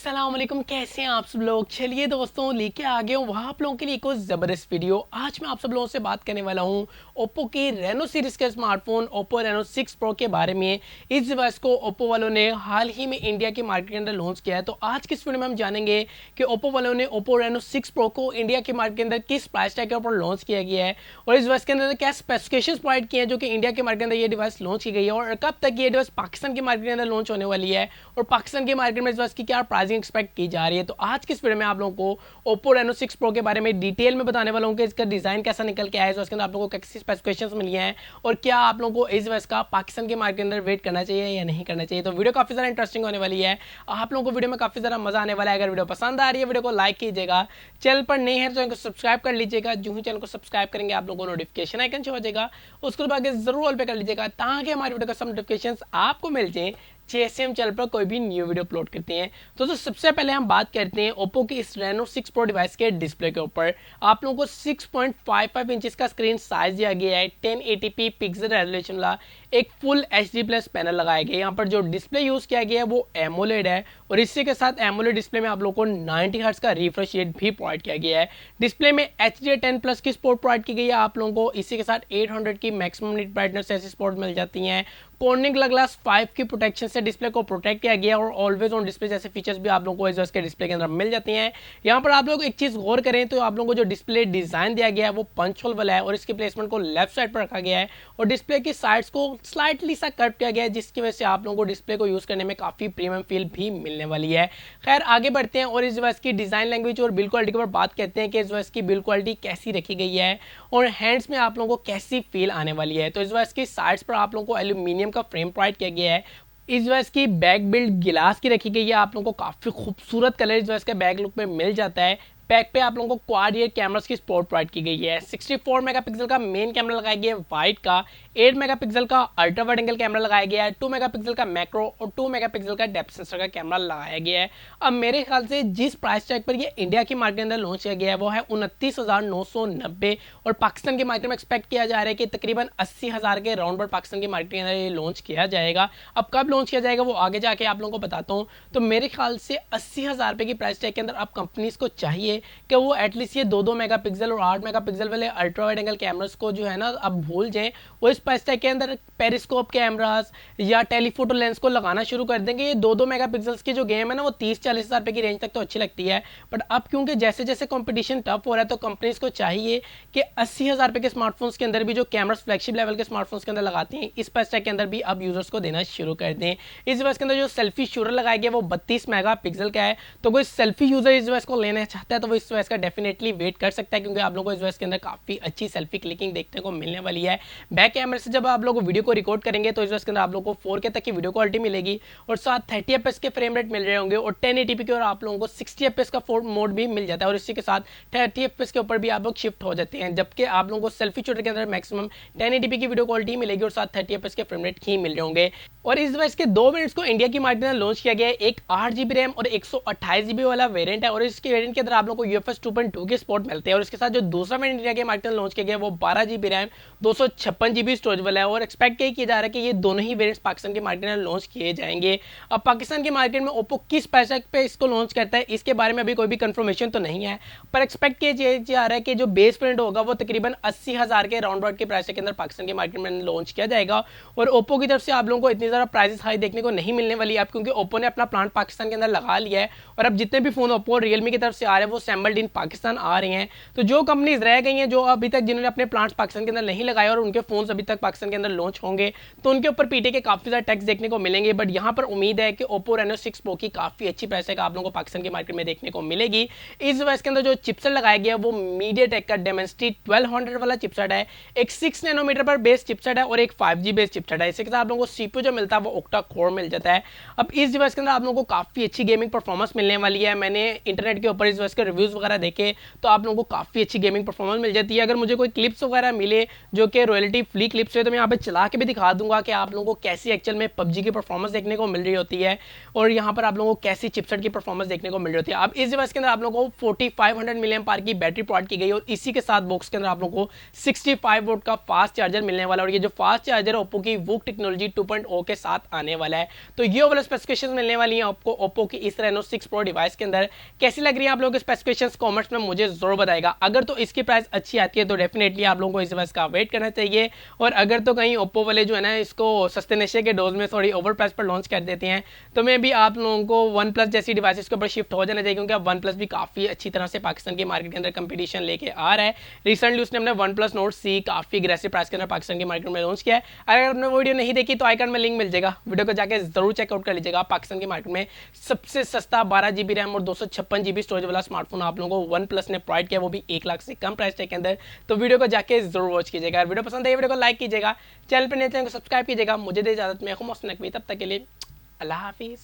अस्सलाम वालेकुम, कैसे हैं आप सब लोग। चलिए दोस्तों, लेके आ गए हूँ वहाँ आप लोगों के लिए एक और ज़बरदस्त वीडियो। आज मैं आप सब लोगों से बात करने वाला हूँ ओप्पो की रेनो सीरीज़ के स्मार्टफोन ओप्पो रेनो 6 प्रो के बारे में। इस डिवाइस को ओप्पो वालों ने हाल ही में इंडिया की मार्केट के अंदर लॉन्च किया है। तो आज की इस वीडियो में हम जानेंगे कि ओप्पो वालों ने ओप्पो रेनो 6 प्रो को इंडिया की मार्केट के अंदर किस प्राइस टैग के ऊपर लॉन्च किया गया है और इस डिवाइस के अंदर क्या स्पेसिफिकेशन प्रोवाइड किए हैं जो कि इंडिया के मार्केट के अंदर ये डिवाइस लॉन्च की गई है और कब तक ये डिवाइस पाकिस्तान की मार्केट के अंदर लॉन्च होने वाली है और पाकिस्तान की मार्केट में इस डिवाइस की क्या प्राइसिंग एक्सपेक्ट की जा रही है। तो आज की इस वीडियो में आप लोगों को ओप्पो रेनो 6 प्रो के बारे में डिटेल में बताने वाला हूं कि इसका डिजाइन कैसा निकल के आया है, इसके अंदर आप लोगों को कैसी स्पेसिफिकेशंस मिली हैं और क्या आप लोगों को इस डिवाइस का पाकिस्तान के मार्केट के अंदर वेट करना चाहिए या नहीं करना चाहिए। तो वीडियो काफी ज्यादा इंटरेस्टिंग होने वाली है, आप लोगों को वीडियो में काफी ज्यादा मजा आने वाला है। अगर वीडियो पसंद आ रही है वीडियो को लाइक कीजिएगा, चैनल पर नए हैं तो चैनल को सब्सक्राइब कर लीजिएगा। जो ही चैनल को सब्सक्राइब करेंगे आप लोगों को नोटिफिकेशन आइकन शो हो जाएगा, उसको बाद जरूर ऑल पे कर लीजिएगा ताकि हमारी वीडियो का सब नोटिफिकेशन आपको मिल जाए जैसे हम चैनल पर कोई भी न्यू वीडियो अपलोड करते हैं। तो सबसे पहले हम बात करते हैं ओप्पो की इस रेनो 6 प्रो डिवाइस के डिस्प्ले के ऊपर। आप लोगों को 6.55 इंचेस का स्क्रीन साइज दिया गया है, 1080p पिक्सल रेजोल्यूशन वाला एक फुल HD प्लस पैनल लगाया गया है। यहाँ पर जो डिस्प्ले यूज किया गया है वो AMOLED है और इसी के साथ AMOLEड डिस्प्ले में आप लोगों को 90 हर्ट्ज का रिफ्रेश रेट भी प्रोवाइड किया गया है। डिस्प्ले में HDR10 प्लस की सपोर्ट प्रोवाइड की गई है आप लोगों को। इसी के साथ 800 की मैक्सिमम निट ब्राइटनेस ऐसी सपोर्ट मिल जाती है। कॉर्निंग ग्लास 5 की प्रोटेक्शन से डिस्प्ले को प्रोटेक्ट किया गया और ऑलवेज ऑन डिस्प्ले जैसे फीचर्स भी आप लोगों को इस के डिस्प्ले के अंदर मिल जाती हैं। यहाँ पर आप लोग एक चीज गौर करें तो आप लोगों को जो डिस्प्ले डिजाइन दिया गया है वो पंच होल वाला है और इसकी प्लेसमेंट को लेफ्ट साइड पर रखा गया है और डिस्प्ले की साइड्स को स्लाइटली सा कट किया गया है, जिसकी वजह से आप लोगों को डिस्प्ले को यूज करने में काफी प्रीमियम फील भी मिलने वाली है। खैर आगे बढ़ते हैं और इस डिवाइस की डिजाइन लैंग्वेज और बिल्ड क्वालिटी के ऊपर बात करते हैं कि इस डिवाइस की बिल्ड क्वालिटी कैसी रखी गई है और हैंड्स में आप लोगों को कैसी फील आने वाली है। तो इस डिवाइस की साइड्स पर आप लोगों को एल्यूमिनियम का फ्रेम प्रोवाइड किया गया है। इस डिवाइस की बैक बिल्ड गिलास की रखी गई है, आप लोगों को काफी खूबसूरत कलर इस डिवाइस के बैक लुक में मिल जाता है। बैक पे आप लोगों को क्वाड ईयर कैमरास की सपोर्ट प्रोवाइड की गई है। 64 मेगापिक्सल का मेन कैमरा लगाया गया है वाइड का, 8 मेगापिक्सल का अल्ट्रा वाइड एंगल कैमरा लगाया गया है, 2 मेगापिक्सल का मैक्रो और 2 मेगापिक्सल का डेप्थ सेंसर का कैमरा लगाया गया है। अब मेरे ख्याल से जिस प्राइस टैग पर ये इंडिया की मार्केट के अंदर लॉन्च किया गया है वो है 29,990 और पाकिस्तान की मार्केट में एक्सपेक्ट किया जा रहा है कि तकरीबन 80,000 के राउंड पर पाकिस्तान की मार्केट के अंदर ये लॉन्च किया जाएगा। अब कब लॉन्च किया जाएगा वो आगे जाके आप लोगों को बताता हूँ। तो मेरे ख्याल से 80,000 रुपये की प्राइस टैग के अंदर अब कंपनीज को चाहिए कि वो एटलीस्ट ये 2 मेगापिक्सल और 8 मेगापिक्सल वाले अल्ट्रा वाइड एंगल कैमरास को जो है ना अब भूल जाएं, वो इस प्राइस टैग के अंदर पेरिस्कोप कैमरास या टेलीफोटो लेंस को लगाना शुरू कर देंगे। ये 2 मेगापिक्सल्स की जो गेम है ना वो 30-40 हज़ार रुपये की रेंज तक तो अच्छी लगती है, बट अब क्योंकि जैसे जैसे कंपटीशन टफ हो रहा है तो कंपनीज को चाहिए कि 80,000 रुपये के स्मार्टफोन्स के अंदर भी जो कैमरास फ्लैगशिप लेवल के स्मार्टफोन्स के अंदर लगाते हैं इस प्राइस टैग के अंदर भी अब यूजर्स को देना शुरू कर दें। इस डिवाइस के अंदर जो सेल्फी शूटर लगाया गया वो 32 मेगापिक्सल का है, तो कोई सेल्फी यूजर इस डिवाइस को लेना चाहता है तो वो इस डिवाइस का डेफिनेटली वेट कर सकता है क्योंकि आप लोगों को इस डिवाइस के अंदर काफी अच्छी सेल्फी क्लिकिंग देखने को मिलने वाली है। बैक कैमरे से जब आप लोग वीडियो को रिकॉर्ड करेंगे तो इस डिवाइस के अंदर आप लोगों को 4K तक की वीडियो क्वालिटी मिलेगी और साथ 30 FPS के फ्रेम रेट मिल रहे होंगे और 1080p के और आप लोगों को 60 FPS का मोड भी मिल जाता है और इसी के साथ 30 FPS के ऊपर भी आप लोग शिफ्ट हो जाते हैं, जबकि आप लोगों को सेल्फी शूटर के अंदर मैक्सिमम 1080p की वीडियो क्वालिटी मिलेगी और साथ 30 FPS के फ्रेम रेट ही मिल रहे होंगे। और इस डिवाइस के 2 वेरिएंट्स को इंडिया की मार्केट में लॉन्च किया गया है, एक 8GB रैम और 128GB वाला वेरिएंट है और इसके वेरिएंट के अंदर आप लोगों को UFS 2.2 के सपोर्ट मिलते हैं और इसके साथ जो दूसरा वेरिएंट इंडिया के मार्केट में लॉन्च किया गया है वो 12GB रैम 256GB स्टोरेज वाला है और एक्सपेक्ट किया जा रहा है कि ये दोनों ही वेरिएंट्स पाकिस्तान के मार्केट में लॉन्च किए जाएंगे। अब पाकिस्तान के मार्केट में ओप्पो किस प्राइस पे इसको लॉन्च करता है इसके बारे में अभी कोई भी कंफर्मेशन तो नहीं है, पर एक्सपेक्ट किया जा रहा है कि जो बेस वेरिएंट होगा वो तकरीबन 80,000 के राउंड अबाउट के प्राइस के अंदर पाकिस्तान के मार्केट में लॉन्च किया जाएगा। और ओप्पो की तरफ से आप लोगों को इतनी ज़्यादा प्राइसेस हाई देखने को नहीं मिलने वाली है क्योंकि ओप्पो ने अपना प्लांट पाकिस्तान के अंदर लगा लिया है और अब जितने भी फोन ओप्पो और रियलमी की तरफ से आ रहे हैं वो सैम्बल्ड इन पाकिस्तान आ रहे हैं। तो जो कंपनीज रह गई हैं जो अभी तक जिन्होंने अपने प्लांट्स पाकिस्तान के अंदर नहीं लगाए और उनके फोन अभी तक पाकिस्तान के अंदर लॉन्च होंगे तो उनके ऊपर पीटे के काफी ज्यादा टैक्स देखने को मिलेंगे, बट यहाँ पर उम्मीद है कि ओप्पो रेनो 6 प्रो की काफी अच्छी प्राइस है आप लोगों को पाकिस्तान की मार्केट में देखने को मिलेगी। इस डिवाइस के अंदर जो चिपसेट लगाया गया है वो MediaTek का Dimensity 1200 वाला चिपसेट है, एक 6 नैनोमीटर पर बेस चिपसेट है और एक 5G बेस चिपसेट है। इसके साथ आप लोगों को CPU जो मिलता है वो ऑक्टा कोर मिल जाता है। अब इस डिवाइस के अंदर आप लोगों को काफी अच्छी गेमिंग परफॉर्मेंस मिलने वाली है। मैंने इंटरनेट के ऊपर इस डिवाइस के रिव्यूज वगैरह देखे तो आप लोगों को काफी अच्छी गेमिंग परफॉर्मेंस मिल जाती है। अगर मुझे कोई क्लिप्स वगैरह मिले जो कि रॉयल्टी फ्री क्लिप्स क्लिप्स है, तो मैं यहाँ पे चला के भी दिखा दूंगा कि आप लोगों को कैसी एक्चुअल में पबजी की परफॉर्मेंस देखने को मिल रही होती है और यहाँ पर आप लोगों को कैसी चिपसेट की परफॉर्मेंस देखने को मिल रही होती है। अब इस डिवाइस के अंदर आप लोगों को 4500 मिलियन पावर की बैटरी प्रोवाइड की गई और इसी के साथ बॉक्स के अंदर आप लोगों को 65 वोल्ट का फास्ट चार्जर मिलने वाला है और ये जो फास्ट चार्जर है ओप्पो की वूक टेक्नोलॉजी 2.0 के साथ आने वाला है। तो ये वाला स्पेसिफिकेशन मिलने वाली है आपको ओप्पो की इस रेनो 6 प्रो डिवाइस के अंदर। कैसी लग रही है आप लोगों के स्पेसिफिकेशंस कमेंट्स में मुझे जरूर बताएगा। अगर तो इसकी प्राइस अच्छी आती है तो डेफिनेटली आप लोगों को इस डिवाइस का वेट करना चाहिए, और अगर तो कहीं ओप्पो वाले जो है ना इसको सस्ते नशे के डोज में थोड़ी ओवर प्राइस पर लॉन्च कर देते हैं तो मैं भी आप लोगों को वन प्लस जैसी डिवाइसेस के ऊपर शिफ्ट हो जाना चाहिए, क्योंकि अब वन प्लस भी काफ़ी अच्छी तरह से पाकिस्तान की मार्केट के अंदर कंपटीशन लेके आ रहा है। रिसेंटली उसने अपने वन प्लस नोट सी काफ़ी अग्रेसिव प्राइस के अंदर पाकिस्तान की मार्केट में लॉन्च किया है। अगर आपने वो वीडियो नहीं देखी तो आइकन में लिंक मिल जाएगा, वीडियो को जाकर जरूर चेकआउट कर लीजिएगा। पाकिस्तान की मार्केट में सबसे सस्ता 12 GB रैम और 256 GB स्टोरेज वाला स्मार्टफोन आप लोगों को वन प्लस ने प्रोवाइड किया, वो भी 1 लाख से कम प्राइस टैग के अंदर। तो वीडियो को जाके जरूर वॉच कीजिएगा। वीडियो पसंद है वीडियो को लाइक कीजिएगा, चैनल पर नए चैनल को सब्सक्राइब कीजिएगा। मुझे दे इजाजत, मैं हूं मोहसिन, तब तक के लिए अल्लाह हाफिज़।